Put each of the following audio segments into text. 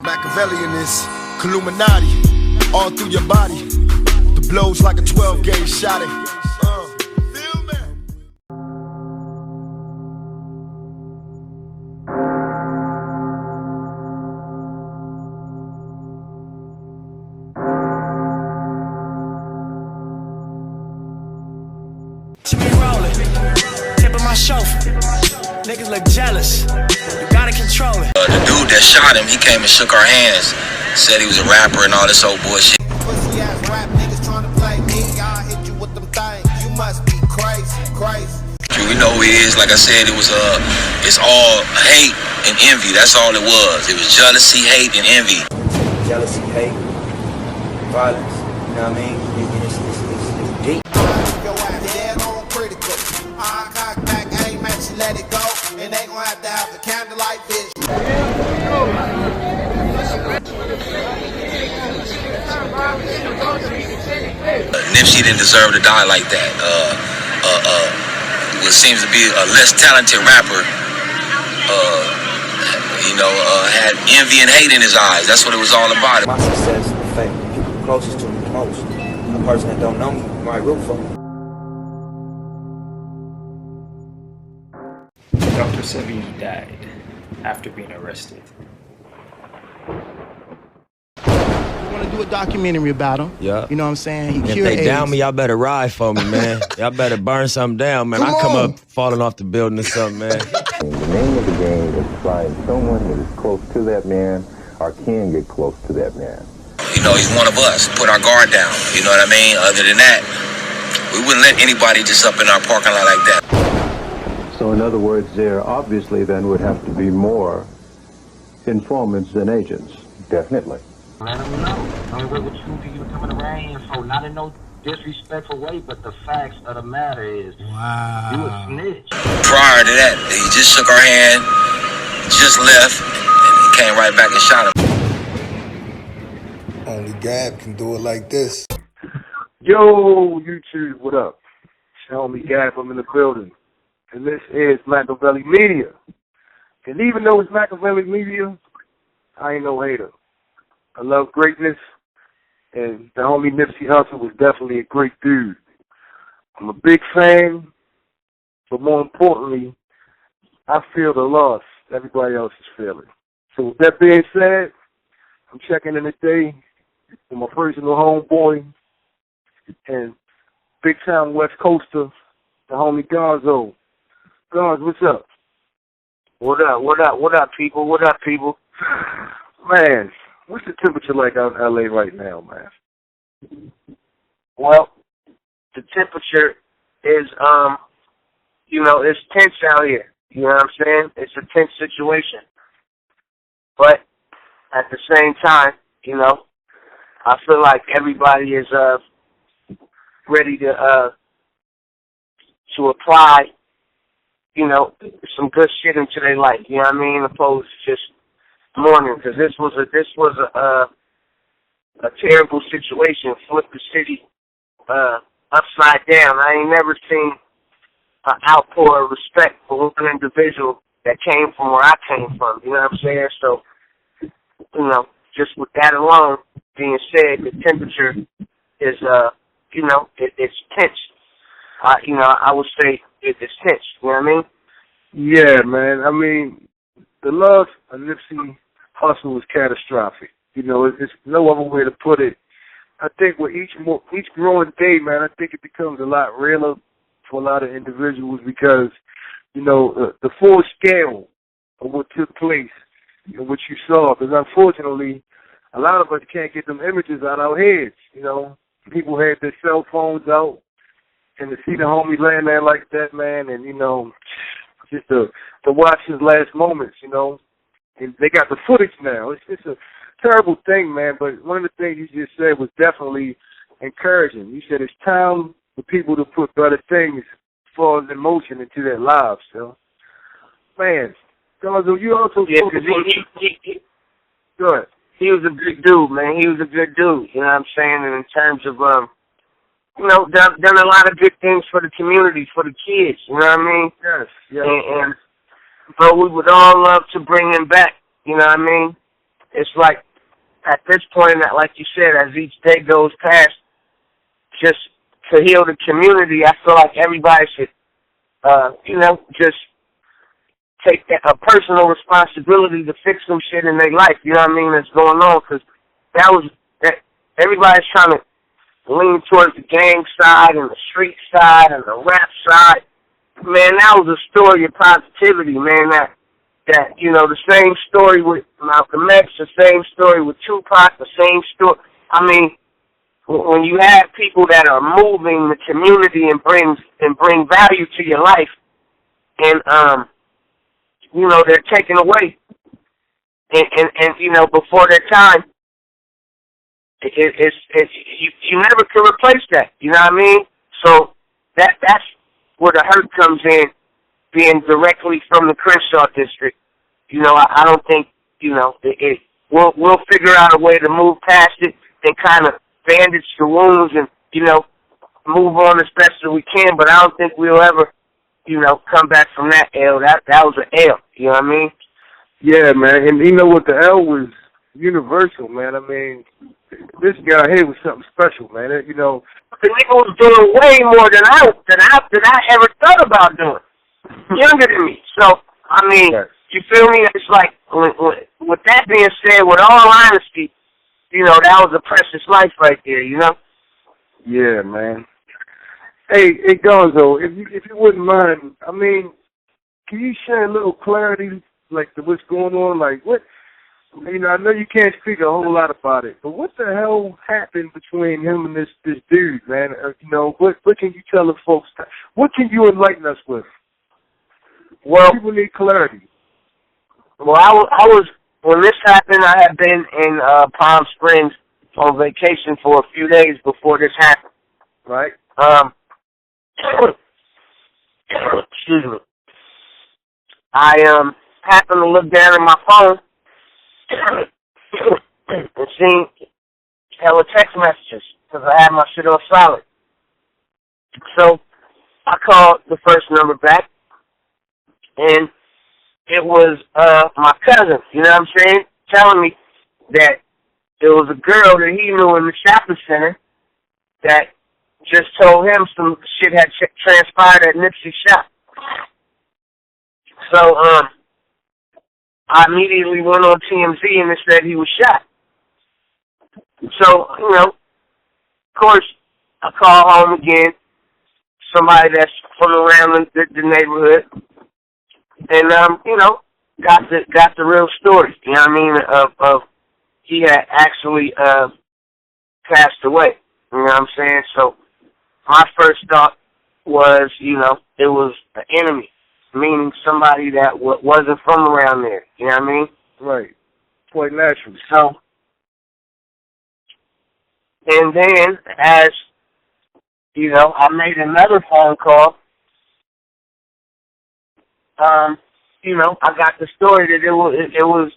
Machiavellianist, Illuminati, all through your body. The blows like a 12-gauge shot. Feel me? She be rolling, tip of my chauffeur. Niggas look jealous. You gotta control it. The dude that shot him, he came and shook our hands, said he was a rapper and all this old bullshit. Pussy ass rap niggas trying to play me. I hit you with them things. You must be crazy. We know who he is. Like I said, it's all hate and envy. That's all it was. It was jealousy, hate, and envy. Jealousy, hate, violence. You know what I mean? It's deep. Your ass dead on critical. I cock back, aim at you, let it go. And they gon' have to have the candlelight vision. Nipsey didn't deserve to die like that. What seems to be a less talented rapper, had envy and hate in his eyes. That's what it was all about. My success affects the people closest to me the most. A person that don't know me might root for me. DR.SEBI died after being arrested. I want to do a documentary about him. Yeah. You know what I'm saying? He if cured they AIDS. down me, y'all better ride for me, man. Y'all better burn something down, man. I come up falling off the building or something, man. The name of the game is to find someone that is close to that man or can get close to that man. You know, he's one of us. Put our guard down. You know what I mean? Other than that, we wouldn't let anybody just up in our parking lot like that. So in other words, there obviously then would have to be more informants than agents. Definitely. Let them know. Don't wait what you coming around here for. Not in no disrespectful way, but the facts of the matter is, you a snitch. Prior to that, he just shook our hand, just left, and he came right back and shot him. Only Gab can do it like this. Yo, YouTube, what up? Show me Gab, I'm in the building. And this is Machiavelli Media. And even though it's Machiavelli Media, I ain't no hater. I love greatness, and the homie Nipsey Hussle was definitely a great dude. I'm a big fan, but more importantly, I feel the loss everybody else is feeling. So with that being said, I'm checking in today with my personal homeboy and big-time West Coaster, the homie Gonzoe. Gonz, what's up? What up, people? Man, what's the temperature like out in L.A. right now, man? Well, the temperature is, it's tense out here. You know what I'm saying? It's a tense situation. But at the same time, I feel like everybody is ready to apply, some good shit into their life. You know what I mean? Opposed to just mourning, because this was a terrible situation. Flip the city upside down. I ain't never seen an outpour of respect for one individual that came from where I came from. You know what I'm saying? So, just with that alone being said, the temperature is, it's tense. I would say it's tense. You know what I mean? Yeah, man. I mean, the love of Nipsey Hussle was catastrophic. It's no other way to put it. I think with each growing day, man, I think it becomes a lot realer for a lot of individuals because, the full scale of what took place and what you saw. Because unfortunately, a lot of us can't get them images out our heads. People had their cell phones out, and to see the homie laying there like that, man, and just to watch his last moments, and they got the footage now. It's a terrible thing, man, but one of the things you just said was definitely encouraging. You said it's time for people to put better things as far as emotion into their lives, so. Man, Gonzoe, you also spoke about... Go ahead. He was a good dude, man. He was a good dude, you know what I'm saying? And in terms of, done a lot of good things for the community, for the kids, you know what I mean? Yes. And but we would all love to bring him back, you know what I mean? it's like, at this point, like you said, as each day goes past, just to heal the community, I feel like everybody should, just take a personal responsibility to fix some shit in their life, you know what I mean, that's going on, because everybody's trying to lean towards the gang side and the street side and the rap side. Man, that was a story of positivity, man, that the same story with Malcolm X, the same story with Tupac, the same story. I mean, when you have people that are moving the community and bring value to your life, and they're taken away, and before their time, you never can replace that. You know what I mean? So that's where the hurt comes in, being directly from the Crenshaw district. I don't think we'll figure out a way to move past it and kind of bandage the wounds and move on as best as we can. But I don't think we'll ever come back from that L. That was an L. You know what I mean? Yeah, man. And you know what? The L was universal, man. I mean, this guy here was something special, man. The nigga was doing way more than I ever thought about doing. Younger than me. So, I mean, you feel me? It's like, with that being said, with all honesty, that was a precious life right there, Yeah, man. Hey, Gonzoe, if you wouldn't mind, I mean, can you share a little clarity, like, to what's going on? Like, what, I know you can't speak a whole lot about it, but what the hell happened between him and this dude, man? What can you tell the folks? What can you enlighten us with? Well, people need clarity. Well, I was when this happened, I had been in Palm Springs on vacation for a few days before this happened. Right. Excuse me. I happened to look down at my phone and seen hella text messages because I had my shit on silent. So I called the first number back, and it was my cousin, you know what I'm saying, telling me that there was a girl that he knew in the shopping center that just told him some shit had transpired at Nipsey's shop. So I immediately went on TMZ and it said he was shot. So, of course, I call home again, somebody that's from around the neighborhood, and got the real story. You know what I mean? Of he had actually passed away. You know what I'm saying? So my first thought was, it was an enemy, meaning somebody that wasn't from around there. You know what I mean? Right. Quite natural. So, and then as I made another phone call. I got the story that it was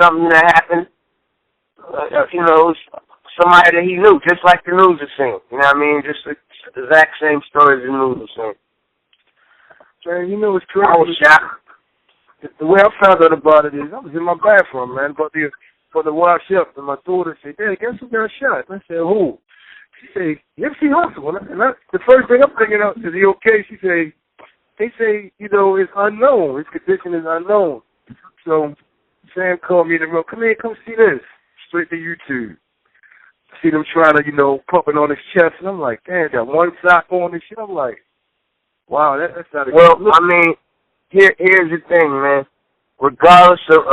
something that happened. It was somebody that he knew, just like the news is saying. You know what I mean? Just the exact same story as the news is saying. Man, it's crazy. I was shocked. The way I found out about it is I was in my bathroom, man, about to wash up, and my daughter said, "Dad, guess who got shot?" And I said, "Who?" She said, "Nipsey Hussle." And the first thing I'm thinking of is, he okay? She said, they say, it's unknown. His condition is unknown. So Sam called me in the room. Come here, come see this. Straight to YouTube. See them trying to, pump it on his chest. And I'm like, damn, got one sock on and shit. I'm like, wow, that's not a good look. I mean, here's the thing, man. Regardless of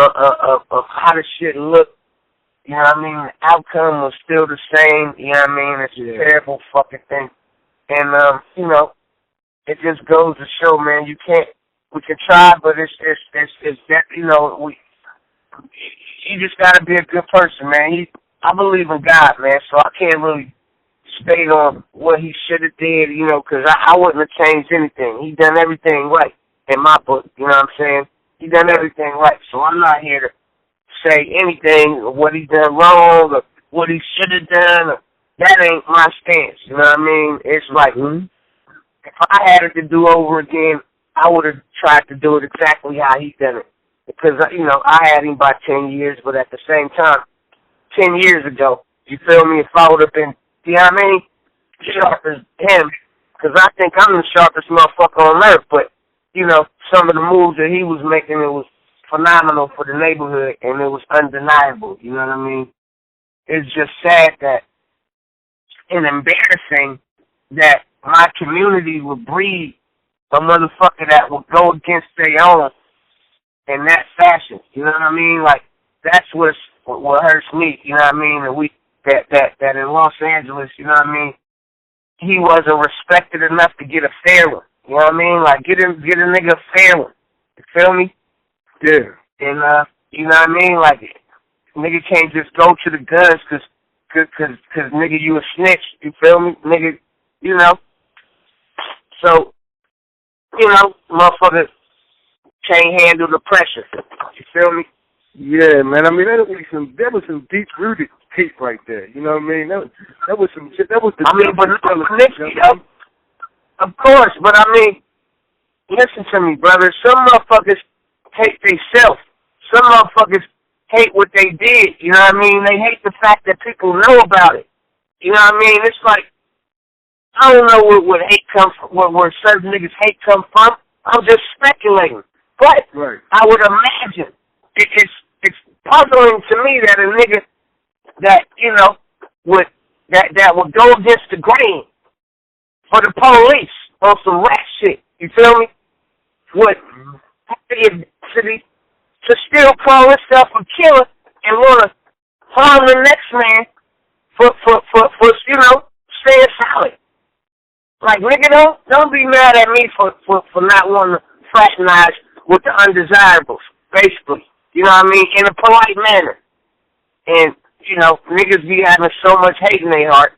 how the shit looked, you know what I mean, the outcome was still the same. You know what I mean? It's a terrible fucking thing. And, it just goes to show, man, we can try, but it's that, you just got to be a good person, man. I believe in God, man, so I can't really state on what he should have did, because I wouldn't have changed anything. He done everything right in my book, you know what I'm saying? He done everything right, so I'm not here to say anything of what he done wrong or what he should have done. That ain't my stance, you know what I mean? It's like, if I had it to do over again, I would have tried to do it exactly how he done it. because, you know, I had him by 10 years, but at the same time, 10 years ago, you feel me, if I would have been, you know what I mean, sharp as him, because I think I'm the sharpest motherfucker on earth, but, you know, some of the moves that he was making, it was phenomenal for the neighborhood, and it was undeniable, you know what I mean? It's just sad that, and embarrassing that my community would breed a motherfucker that would go against their own in that fashion, you know what I mean? Like, that's what hurts me, you know what I mean? And that in Los Angeles, you know what I mean? He wasn't respected enough to get a fair one. You know what I mean? Like, get a nigga a fair one. You feel me? Yeah. And, you know what I mean? Like, nigga can't just go to the guns cause nigga, you a snitch. You feel me? Nigga, you know? So, you know, motherfucker can't handle the pressure. You feel me? Yeah, man. I mean, that was some deep-rooted hate right there. You know what I mean? That was some shit. That was the. I mean, but Nipsey, of course. But I mean, listen to me, brother. Some motherfuckers hate themselves. Some motherfuckers hate what they did. You know what I mean? They hate the fact that people know about it. You know what I mean? It's like, I don't know where hate comes from, where certain niggas hate come from. I'm just speculating. But right. I would imagine it's puzzling to me that a nigga that, you know, would go against the grain for the police on some rat shit, you feel me, would have the audacity to still call himself a killer and want to harm the next man for you know, staying solid. Like, nigga, don't be mad at me for not wanting to fraternize with the undesirables, basically. You know what I mean? In a polite manner. And, you know, niggas be having so much hate in their heart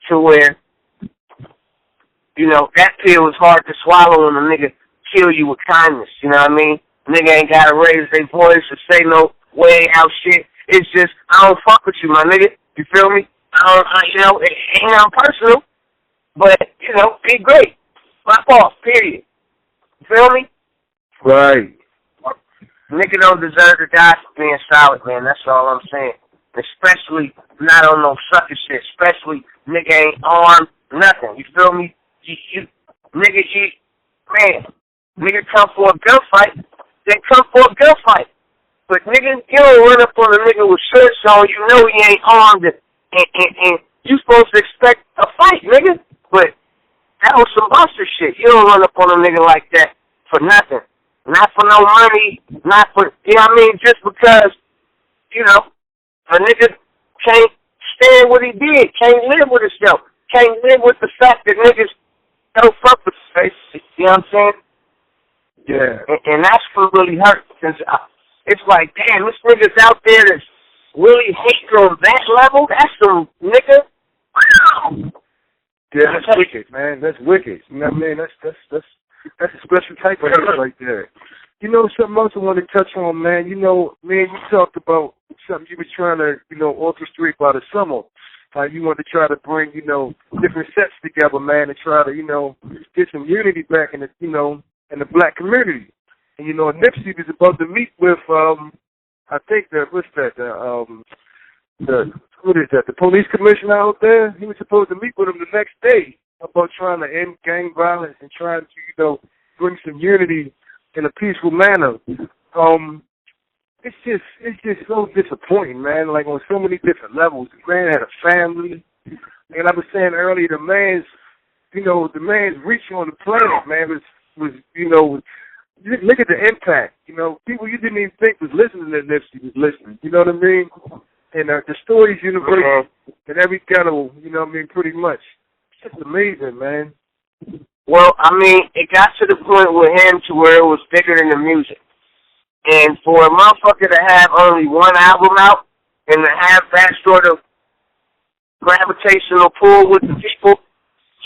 to where, you know, that pill is hard to swallow when a nigga kill you with kindness. You know what I mean? Nigga ain't got to raise their voice or say no way out shit. It's just, I don't fuck with you, my nigga. You feel me? You know, it ain't on personal, but, you know, be great. Fuck off, period. You feel me? Right. Nigga don't deserve to die for being solid, man. That's all I'm saying. Especially not on no sucker shit. Especially nigga ain't armed, nothing. You feel me? Man, nigga come for a gunfight, then come for a gunfight. But nigga, you don't run up on a nigga with shirts on, you know he ain't armed, and you supposed to expect a fight, nigga. But that was some buster shit. You don't run up on a nigga like that for nothing. Not for no money, not for, you know what I mean, just because, you know, a nigga can't stand what he did, can't live with himself, can't live with the fact that niggas don't fuck with his face, you know what I'm saying? Yeah. And that's what really hurt, because it's like, damn, this nigga's out there that's really hating on that level, that's some nigga, wow. Yeah, that's wicked, man, that's wicked. You know what I mean? That's a special type of hate right there. You know, something else I want to touch on, man. You know, man, you talked about something you were trying to, you know, orchestrate by the summer. You wanted to try to bring, you know, different sets together, man, and try to, you know, get some unity back in the, you know, in the black community. And, you know, Nipsey was about to meet with, I think the police commissioner out there. He was supposed to meet with him the next day about trying to end gang violence and trying to, you know, bring some unity in a peaceful manner. It's just so disappointing, man, like on so many different levels. The man had a family, and I was saying earlier, the man's reach on the planet, man, was you know, look at the impact. You know, people you didn't even think was listening to Nipsey was listening. You know what I mean? And the story's universal in every ghetto, you know what I mean, pretty much. It's just amazing, man. Well, I mean, it got to the point with him to where it was bigger than the music. And for a motherfucker to have only one album out and to have that sort of gravitational pull with the people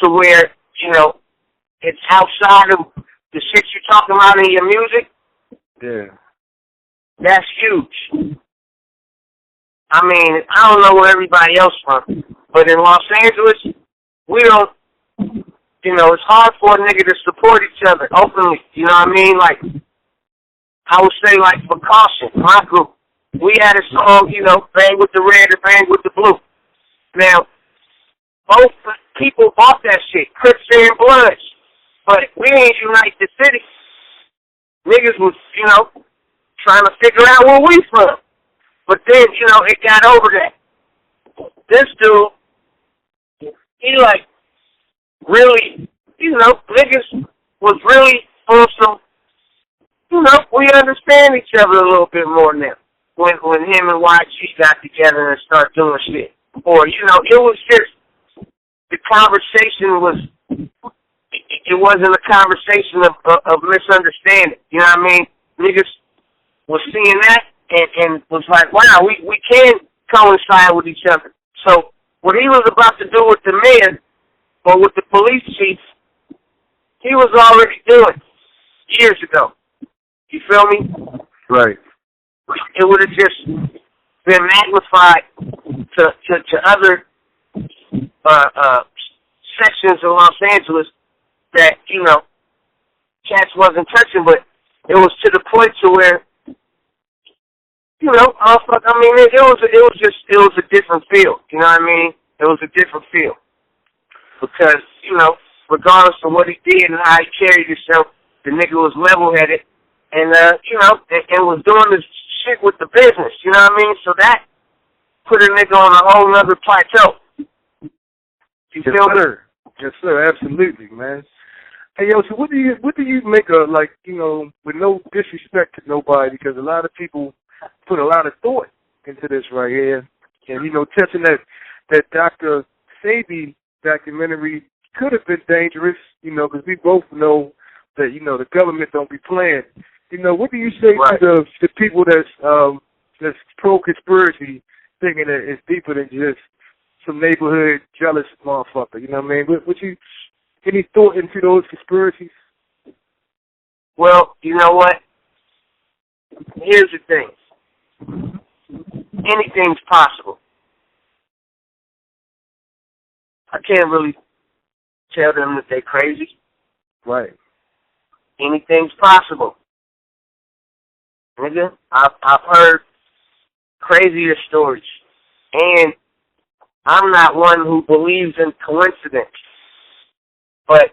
to where, you know, it's outside of the shit you're talking about in your music, yeah, that's huge. I mean, I don't know where everybody else from, but in Los Angeles, we don't, you know, it's hard for a nigga to support each other openly, you know what I mean? Like, I would say, like, for caution, my group, we had a song, you know, bang with the red or bang with the blue. Now, both people bought that shit, Crips and Bloods, but we ain't unite the city. Niggas was, you know, trying to figure out where we from. But then, you know, it got over that. This dude, he like, really, you know, niggas was really on some, you know, we understand each other a little bit more now. When him and YG got together and started doing shit. Or, you know, it was just, the conversation was, it wasn't a conversation of misunderstanding. You know what I mean? Niggas was seeing that and was like, wow, we can coincide with each other. So what he was about to do with the mayor or with the police chief, he was already doing years ago. You feel me? Right. It would have just been magnified to other sections of Los Angeles that, you know, cats wasn't touching, but it was to the point to where, you know, I mean, it was a different feel. You know what I mean? It was a different feel because, you know, regardless of what he did and how he carried himself, the nigga was level-headed and, you know, and was doing this shit with the business. You know what I mean? So that put a nigga on a whole other plateau. You feel me? Yes, sir. Absolutely, man. Hey, yo, so what do you make of, like, you know, with no disrespect to nobody, because a lot of people put a lot of thought into this right here, and, you know, touching that DR.SEBI documentary could have been dangerous, you know, because we both know that, you know, the government don't be playing. You know, what do you say to the people that's pro-conspiracy, thinking that it's deeper than just some neighborhood jealous motherfucker? You know what I mean? Would you any thought into those conspiracies? Well, you know what? Here's the thing. Anything's possible. I can't really tell them that they're crazy. Right. Anything's possible. Nigga, I've heard crazier stories. And I'm not one who believes in coincidence. But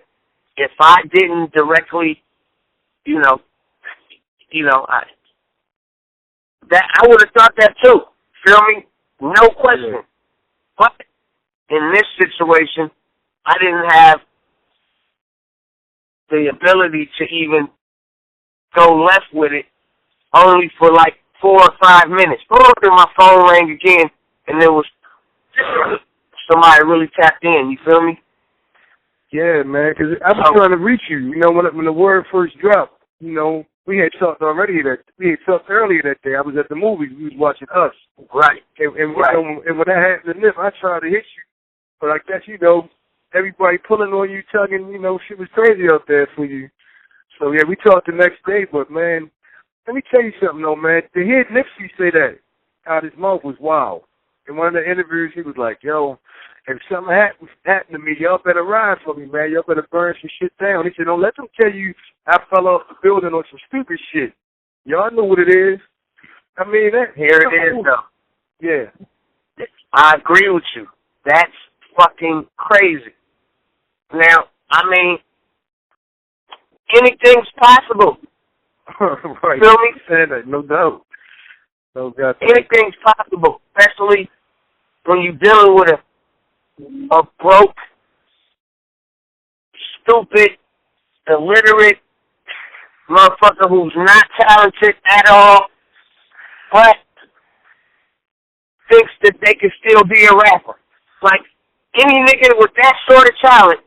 if I didn't directly, I would have thought that too. Feel me? No question. Yeah. But in this situation, I didn't have the ability to even go left with it, only for like 4 or 5 minutes. Then my phone rang again, and there was somebody really tapped in. You feel me? Yeah, man, because I was trying to reach you. You know, when the word first dropped, you know, we had talked earlier that day. I was at the movies. We was watching Us. Right. And when that happened to Nip, I tried to hit you. But I guess, you know, everybody pulling on you, tugging, you know, shit was crazy out there for you. So, yeah, we talked the next day. But, man, let me tell you something, though, man. To hear Nipsey say that out of his mouth was wild. In one of the interviews, he was like, yo, if something happened to me, y'all better ride for me, man. Y'all better burn some shit down. He said, don't let them tell you I fell off the building on some stupid shit. Y'all know what it is. I mean, here it is, though. Yeah. I agree with you. That's fucking crazy. Now, I mean, anything's possible. Right. Feel me? That, no doubt. No doubt. Anything's possible, especially when you're dealing with a broke, stupid, illiterate motherfucker who's not talented at all, but thinks that they can still be a rapper. Like, any nigga with that sort of talent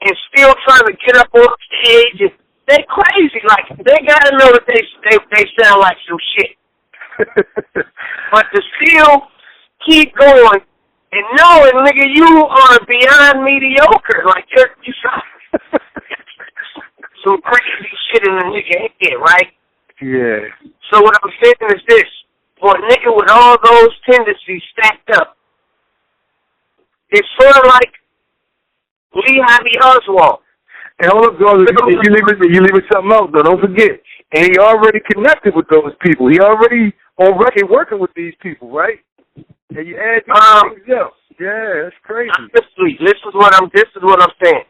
and still trying to get up on stage, and they crazy. Like, they gotta know that they sound like some shit. But to still keep going and knowing, nigga, you are beyond mediocre. Like, you're some crazy shit in the nigga head, right? Yeah. So what I'm saying is this. For a nigga with all those tendencies stacked up, it's sort of like Lee Harvey Oswald. And hold up, you leaving something out, though. Don't forget. And he already connected with those people. He already on record working with these people, right? And you add these things up. Yeah, that's crazy. Honestly, this is what I'm saying.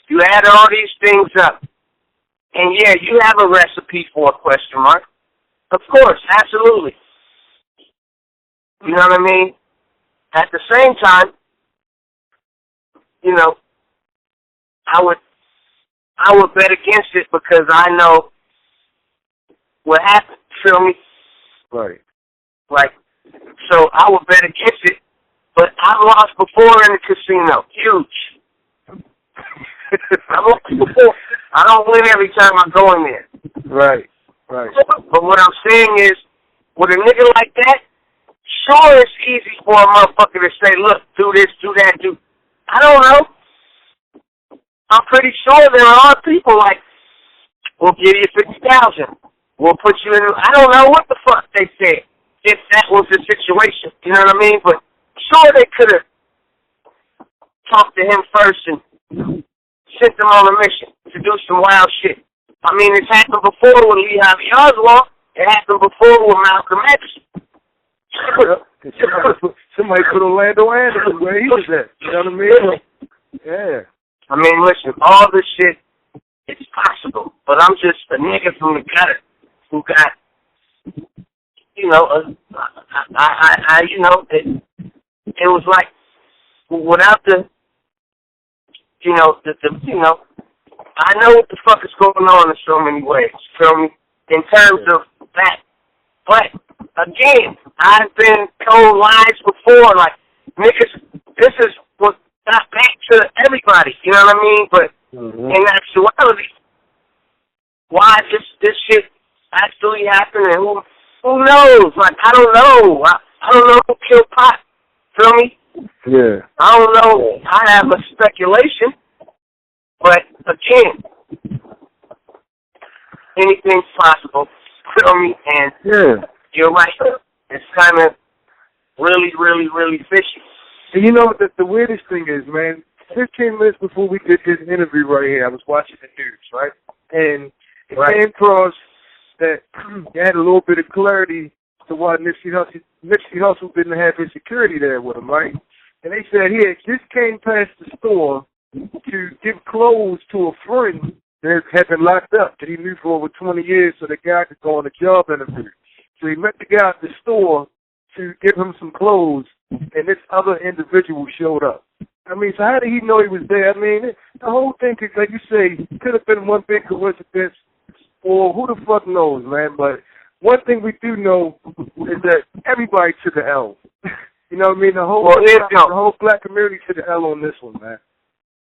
You add all these things up, and yeah, you have a recipe for a question mark. Of course, absolutely. You know what I mean? At the same time, you know, I would bet against it because I know what happened. Feel me? Right. Like, so I would bet against it, but I've lost before in the casino. Huge. I've lost before. I don't win every time I go in there. Right, right. But what I'm saying is, with a nigga like that, sure it's easy for a motherfucker to say, look, do this, do that, do... I don't know. I'm pretty sure there are people like, we'll give you 50,000. We'll put you in... I don't know what the fuck they said, if that was the situation. You know what I mean? But sure they could have talked to him first and sent him on a mission to do some wild shit. I mean, it's happened before with Lee Harvey Oswald. It happened before with Malcolm X. Somebody put Orlando Anderson where he was at. You know what I mean? Yeah. I mean, listen, all this shit, it's possible. But I'm just a nigga from the gutter who got, you know, you know, it was like, without the, you know, you know, I know what the fuck is going on in so many ways, feel me, in terms of that. But, again, I've been told lies before, like, niggas, this is what got back to everybody, you know what I mean? But in actuality, why this shit actually happened and who knows? Like, I don't know. I don't know who killed Pop, feel me? Yeah. I don't know. I have a speculation, but again, anything's possible. Feel me? And you're right. It's kind of really, really, really fishy. And you know what the weirdest thing is, man? 15 minutes before we did this interview right here, I was watching the news, right? And it came across that they had a little bit of clarity to why Nipsey Hussle didn't have his security there with him, right? And they said he had just came past the store to give clothes to a friend that had been locked up that he knew for over 20 years so the guy could go on a job interview. So he met the guy at the store to give him some clothes, and this other individual showed up. I mean, so how did he know he was there? I mean, the whole thing, like you say, could have been one big coincidence, or who the fuck knows, man. But one thing we do know is that everybody took the L. You know what I mean? The whole black community took the L on this one, man.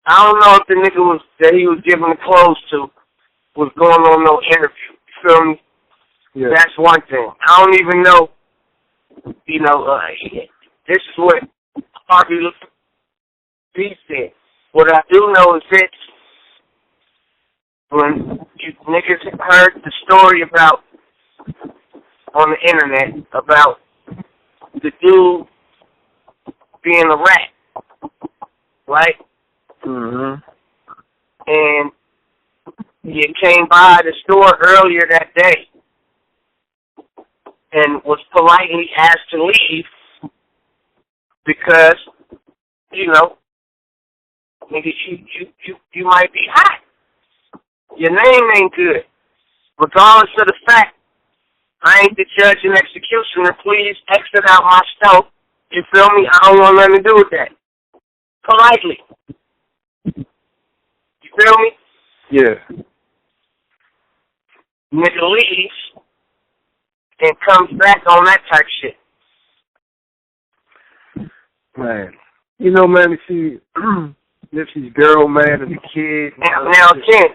I don't know if the nigga that he was giving the clothes to was going on no interview. You feel me? Yeah. That's one thing. I don't even know, you know, this is what Harvey B said. What I do know is this. When you niggas heard the story about, on the internet, about the dude being a rat, right? And he came by the store earlier that day and was politely asked to leave because, you know, nigga, you might be hot. Your name ain't good. Regardless of the fact, I ain't the judge and executioner. Please exit out my stuff. You feel me? I don't want nothing to do with that. Politely. You feel me? Yeah. Nigga leaves and comes back on that type shit. Man. You know, man, you see Nipsey's girl, man, and the kid. Now, Kent,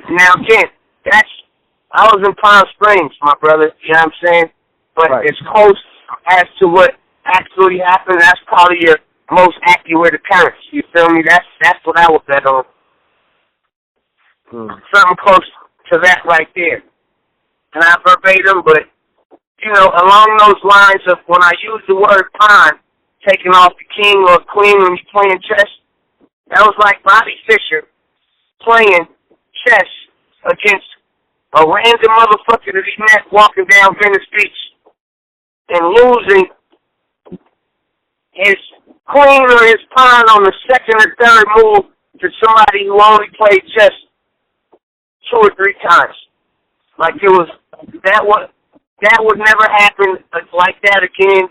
I was in Palm Springs, my brother, you know what I'm saying? But it's close as to what actually happened. That's probably your most accurate occurrence. You feel me? That's what I would bet on. Something close to that right there. Not verbatim, but, you know, along those lines of when I use the word pawn, taking off the king or queen when you're playing chess, that was like Bobby Fischer playing chess against a random motherfucker that he met walking down Venice Beach and losing his queen or his pawn on the second or third move to somebody who only played chess 2 or 3 times. Like that would never happen like that again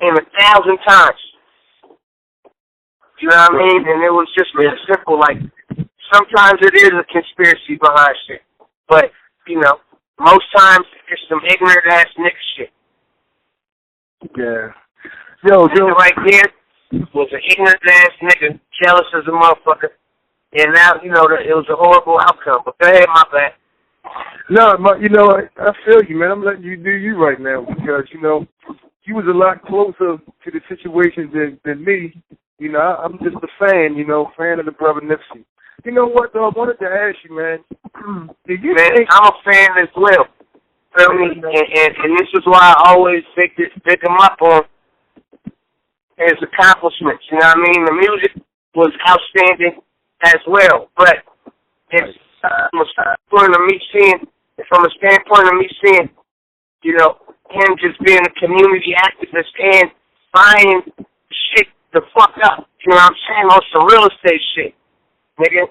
in 1,000 times. You know what I mean? And it was just real simple. Like, sometimes it is a conspiracy behind shit. But, you know, most times it's some ignorant ass nigga shit. Yeah. Yo, right there was an ignorant ass nigga, jealous as a motherfucker. And now, you know, it was a horrible outcome. But go ahead, my bad. No, you know, I feel you, man. I'm letting you do you right now because, you know, you was a lot closer to the situation than me. You know, I'm just a fan, you know, fan of the brother Nipsey. You know what, though? I wanted to ask you, man. I'm a fan as well. Feel me? And this is why I always pick him up on his accomplishments. You know what I mean? The music was outstanding as well. But it's from a standpoint of me seeing, you know, him just being a community activist and buying shit the fuck up. You know what I'm saying? On some real estate shit. Nigga,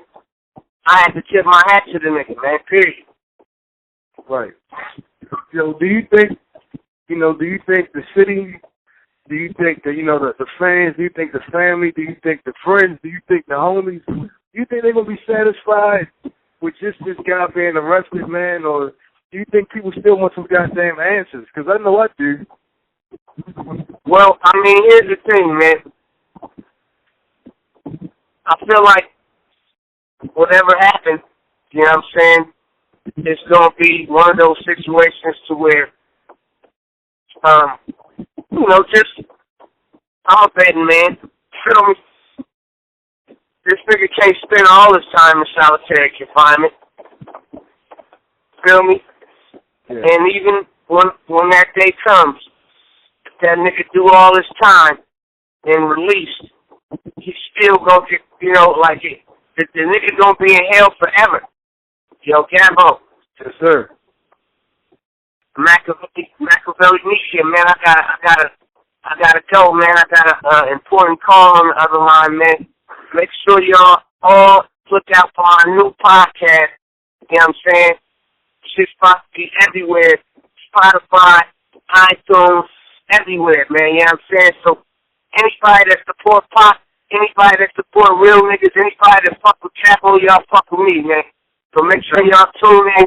I had to tip my hat to the nigga, man, period. Right. So do you think the city, do you think the, you know, the fans, do you think the family, do you think the friends, do you think the homies, do you think they're going to be satisfied with just this guy being arrested, man, or do you think people still want some goddamn answers? Because I know I do. Well, I mean, here's the thing, man. I feel like whatever happened, you know what I'm saying, it's going to be one of those situations to where, you know, just, I'm a betting man. Feel me? This nigga can't spend all his time in solitary confinement. Feel me? Yeah. And even when that day comes, that nigga do all his time and released, he's still gonna get, you know, like it. The nigga gonna be in hell forever. Yo, Gabo. Yes, sir. Machiavelli Nisha, man. I gotta go, man. I got an important call on the other line, man. Make sure y'all all look out for our new podcast. You know what I'm saying? Shit's about to be everywhere. Spotify, iTunes, everywhere, man. You know what I'm saying? So anybody that support pop, anybody that support real niggas, anybody that fuck with Capo, y'all fuck with me, man. So make sure y'all tune in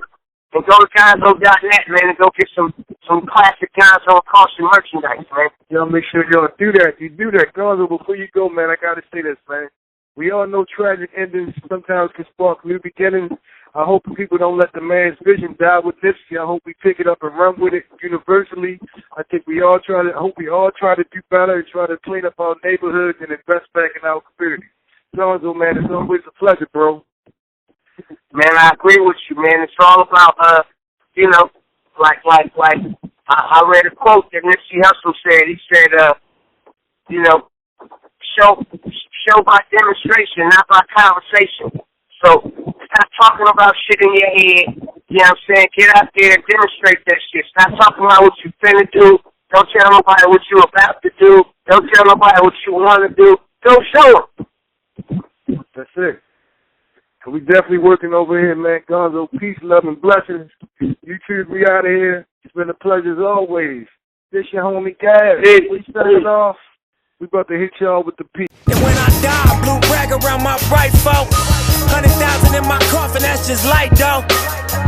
and go to Gonzoe.net, man, and go get some classic Gonzoe caution merchandise, man. Y'all make sure y'all do that. You do that. Gonzoe, before you go, man, I gotta say this, man. We all know tragic endings sometimes can spark new beginnings. I hope people don't let the man's vision die with this. I hope we pick it up and run with it universally. I think I hope we all try to do better and try to clean up our neighborhoods and invest back in our community. Gonzoe, man, it's always a pleasure, bro. Man, I agree with you, man. It's all about, you know, like I read a quote that Nipsey HUSSLE said. He said, you know, show by demonstration, not by conversation. So stop talking about shit in your head. You know what I'm saying? Get out there and demonstrate that shit. Stop talking about what you finna do. Don't tell nobody what you about to do. Don't tell nobody what you want to do. Go show them. That's it. And we definitely working over here, man. Gonzoe, peace, love, and blessings. YouTube, we out of here. It's been a pleasure as always. This your homie, Gaz. We started off. We about to hit y'all with the peace. And when I die, blue rag around my right folk. 100,000 in my coffin, that's just light, though.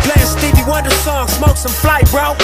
Playing Stevie Wonder song, smoke some flight, bro.